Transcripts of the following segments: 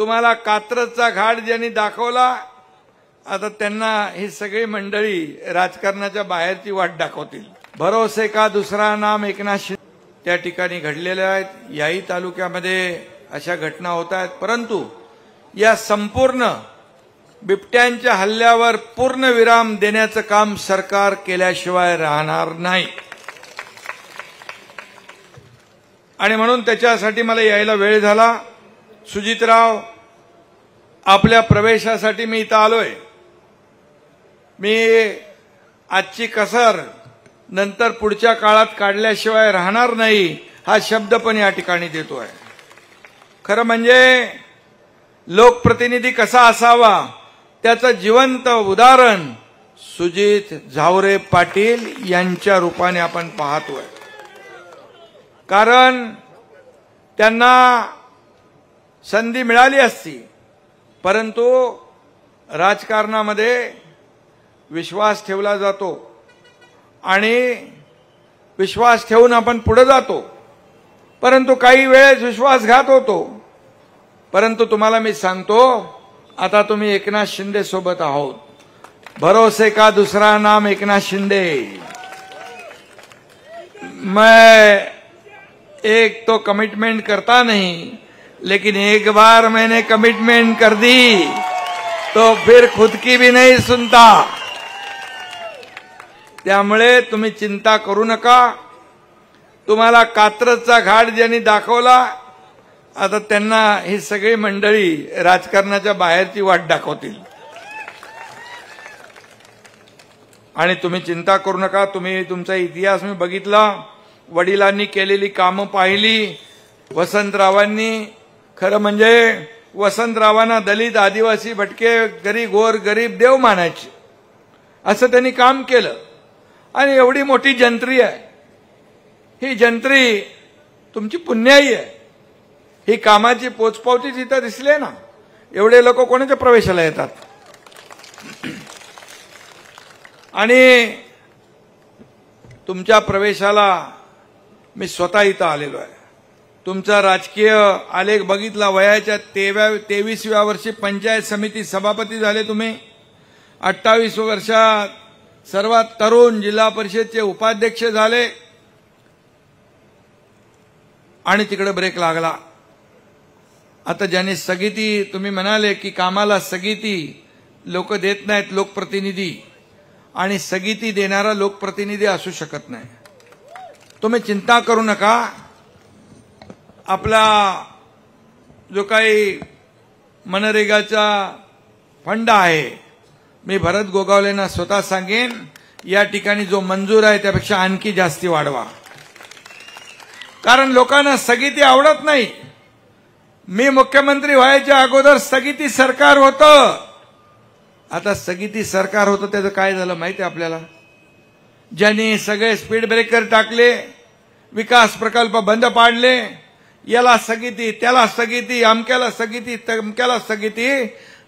तुम्हाला कात्रजचा घाट ज्यांनी दाखवला, आता त्यांना ही सगळी मंडळी राजकारणाच्या बाहेरची वाट दाखवतील. भरोसे का दुसरा नाम एकनाथ शिंदे त्या ठिकाणी घडलेल्या आहेत. याही तालुक्यामध्ये अशा घटना होत आहेत. परंतु या संपूर्ण बिबट्यांच्या हल्ल्यावर पूर्ण विराम देण्याचं काम सरकार केल्याशिवाय राहणार नाही. आणि म्हणून त्याच्यासाठी मला यायला वेळ झाला. सुजितराव, आपल्या प्रवेशासाठी मी इथं आलोय. मी आजची कसर नंतर पुढच्या काळात काढल्याशिवाय राहणार नाही हा शब्द पण या ठिकाणी देतोय. खरं म्हणजे लोकप्रतिनिधी कसा असावा त्याचं जिवंत उदाहरण सुजित झावरे पाटील यांच्या रूपाने आपण पाहतोय. कारण त्यांना संधी मिळाली असती, परंतु राजकारणामध्ये विश्वास ठेवला जातो आणि विश्वास ठेवून आपण पुढे जातो, परंतु काही वेळेस विश्वासघात होतो. परंतु तुम्हाला मी सांगतो, आता तुम्ही एकनाथ शिंदे सोबत आहोत. भरोसे का दूसरा नाम एकनाथ शिंदे. मैं एक तो कमिटमेंट करता नहीं, लेकिन एक बार मैंने कमिटमेंट कर दी तो फिर खुद की भी नहीं सुनता. त्यामुळे तुम्ही चिंता करू नका. तुम्हाला कात्रजचा घाट ज्यांनी दाखवला, आता त्यांना ही सगळी मंडळी राजकारणाच्या बाहेरची वाट दाखवतील. आणि तुम्ही चिंता करू नका. तुम्ही तुमचा इतिहास मी बघितला, वडिलांनी केलेली कामं पाहिली. वसंतरावांनी, खरं म्हणजे वसंतरावांना दलित, आदिवासी, भटके, गोर गरीब देव मानायचे, असं त्यांनी काम केलं. आणि एवढी मोठी जंत्री आहे ही. जंत्री तुमची पुण्याई आहे. ही कामाची पोचपावती जिथं दिसले ना, एवढे लोक कोणाच्या प्रवेशाला येतात. आणि तुमच्या प्रवेशाला मी स्वतः इथं आलेलो आहे. तुमचा राजकीय आलेख बघितला. वयाच्या 23व्या वर्षी पंचायत समिती सभापती झाले तुम्ही. 28 वर्षात सर्वात तरुण जिल्हा परिषदचे उपाध्यक्ष झाले. आणि तिकडे ब्रेक लागला. आता ज्यांनी स्थगिती, तुम्ही म्हणाले की कामाला स्थगिती लोक देत नाहीत लोकप्रतिनिधी, आणि स्थगिती देणारा लोकप्रतिनिधी असू शकत नाही. तुम्ही चिंता करू नका. आपला जो काही मनरेगाचा फंड आहे, मी भरत गोगावलेंना स्वतः सांगेन, या ठिकाणी जो मंजूर आहे त्यापेक्षा आणखी जास्ती वाढवा. कारण लोकांना स्थगिती आवडत नाही. मी मुख्यमंत्री व्हायच्या अगोदर स्थगिती सरकार होतं. आता स्थगिती सरकार होतं त्याचं काय झालं माहिती आहे आपल्याला? ज्यांनी सगळे स्पीड ब्रेकर टाकले, विकास प्रकल्प बंद पाडले, याला स्थगिती, त्याला स्थगिती, अमक्याला स्थगिती, तमक्याला स्थगिती,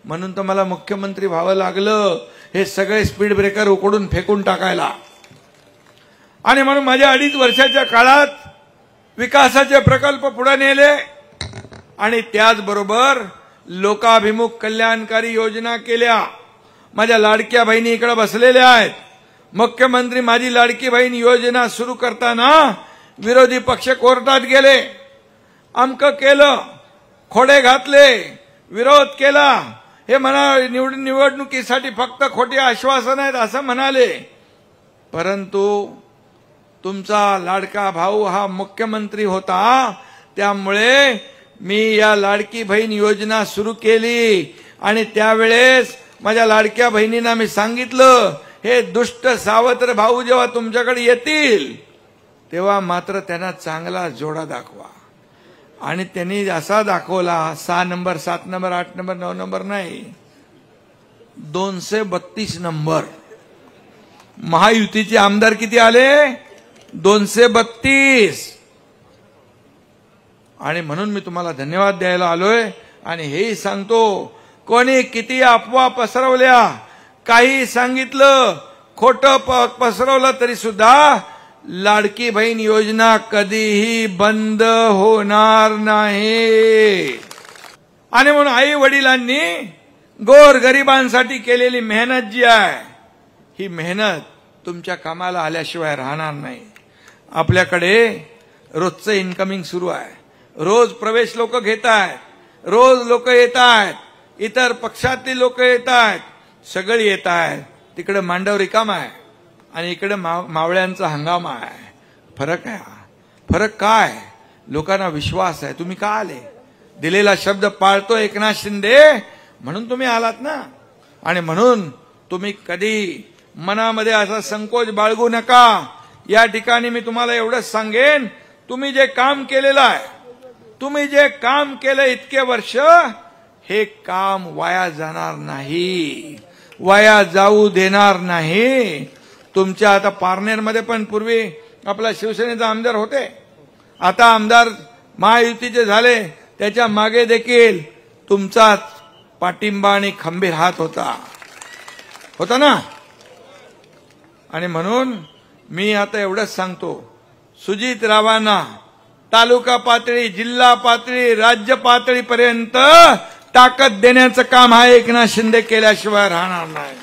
म्हणून तर मला मुख्यमंत्री व्हावं लागलं हे सगळे स्पीड ब्रेकर उकडून फेकून टाकायला. आणि म्हणून माझ्या 2.5 वर्षाच्या काळात विकासाचे प्रकल्प पुढे नेले आणि त्याचबरोबर लोकाभिमुख कल्याणकारी योजना केल्या. माझ्या लाडक्या बहिणी इकडे बसलेल्या आहेत. मुख्यमंत्री माझी लाडकी बहीण योजना सुरू करताना विरोधी पक्ष कोर्टात गेले, अमकं केलं, खोडे घातले, विरोध केला. हे निवडणुकीसाठी फक्त खोटी आश्वासन आहेत असं म्हणाले. परंतु तुमचा लाडका भाऊ हा मुख्यमंत्री होता, त्यामुळे मी या लाडकी बहीण योजना सुरू केली. आणि त्यावेळेस माझ्या लाडक्या बहिणींना मी सांगितलं, हे दुष्ट सावत्र भाऊ जेव्हा तुमच्याकडे येतील तेव्हा मात्र त्यांना चांगला जोडा दाखवा. आणि त्यांनी असा दाखवला, 6 नंबर, 7 नंबर, 8 नंबर, 9 नंबर नाही, 232 नंबर. महायुतीचे आमदार किती आले? 232. आणि म्हणून मी तुम्हाला धन्यवाद द्यायला आलोय. आणि हेही सांगतो, कोणी किती अफवा पसरवल्या, काही सांगितलं, खोटं पसरवलं तरी सुद्धा लाडकी बहीण योजना कधीही बंद होणार नाही. आणि म्हणून आई वडिलांनी गोर गरिबांसाठी केलेली मेहनत जी आहे, ही मेहनत तुमच्या कामाला आल्याशिवाय राहणार नाही. आपल्याकडे रोजचं इन्कमिंग सुरू आहे. रोज प्रवेश लोक घेत आहेत, रोज लोक येत आहेत, इतर पक्षातली लोक येत आहेत, सगळी येत आहेत. तिकडे मांडव रिकामा आहे आणि इकडे मावळ्यांचा हंगामा आहे. फरक आहे. फरक काय? लोकांना विश्वास आहे. तुम्ही का आले? दिलेला शब्द पाळतो एकनाथ शिंदे म्हणून तुम्ही आलात ना. आणि म्हणून तुम्ही कधी मनामध्ये असा संकोच बाळगू नका. या ठिकाणी मी तुम्हाला एवढंच सांगेन, तुम्ही जे काम केलेलं आहे, तुम्ही जे काम केलं इतके वर्ष, हे काम वाया जाणार नाही, वाया जाऊ देणार नाही. तुमच्या आता पारनेरमध्ये पण पूर्वी आपला शिवसेनेचा आमदार होते, आता आमदार महायुतीचे झाले, त्याच्या मागे देखील तुमचाच पाठिंबा आणि खंबीर हात होता ना. आणि म्हणून मी आता एवढंच सांगतो, सुजित रावांना तालुका पातळी, जिल्हा पातळी, राज्य पातळीपर्यंत ताकद देण्याचं काम हा एकनाथ शिंदे केल्याशिवाय राहणार नाही.